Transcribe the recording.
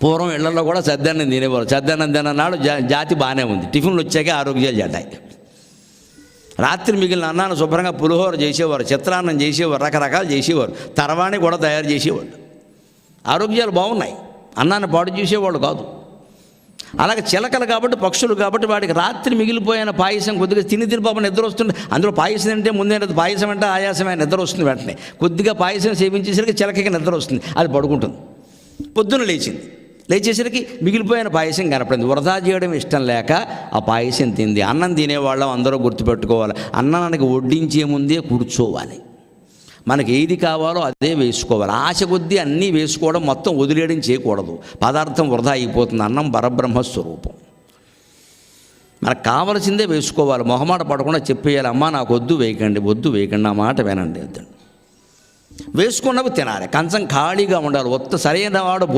పూర్వం ఇళ్లలో కూడా సద్దన్నం తినేవారు. సద్దన్నం తినన్నాడు జాతి బాగానే ఉంది. టిఫిన్లు వచ్చాకే ఆరోగ్యాలు చెడ్డాయి. రాత్రి మిగిలిన అన్నాన్ని శుభ్రంగా పులిహోర చేసేవారు, చిత్రాన్నం చేసేవారు, రకరకాలు చేసేవారు, తర్వాణి కూడా తయారు చేసేవాళ్ళు. ఆరోగ్యాలు బాగున్నాయి, అన్నాన్ని పాడు చేసేవాళ్ళు కాదు. అలాగే చిలకలు కాబట్టి, పక్షులు కాబట్టి వాడికి రాత్రి మిగిలిపోయిన పాయసం కొద్దిగా తిని పాపం నిద్ర వస్తుంది. అందులో పాయసం అంటే ముందే పాయసం అంటే ఆయాసమైన నిద్ర వస్తుంది. వెంటనే కొద్దిగా పాయసం సేవించేసరికి చిలకకి నిద్ర వస్తుంది, అది పడుకుంటుంది. పొద్దున లేచేసరికి మిగిలిపోయిన పాయసం కనపడింది. వృధా చేయడం ఇష్టం లేక ఆ పాయసం తింది. అన్నం తినేవాళ్ళం అందరూ గుర్తుపెట్టుకోవాలి, అన్నానికి వడ్డించే ముందే కూర్చోవాలి. మనకి ఏది కావాలో అదే వేసుకోవాలి. ఆశ కొద్దీ అన్నీ వేసుకోవడం, మొత్తం వదిలేయడం చేయకూడదు. పదార్థం వృధా అయిపోతుంది. అన్నం పరబ్రహ్మస్వరూపం. మనకు కావలసిందే వేసుకోవాలి. మొహమాట పడకుండా చెప్పేయాలి, అమ్మ నాకు వద్దు వేయకండి, నా మాట వినండి. వేసుకున్నవి తినాలి. కంచం ఖాళీగా ఉండాలి. సరైన వాడు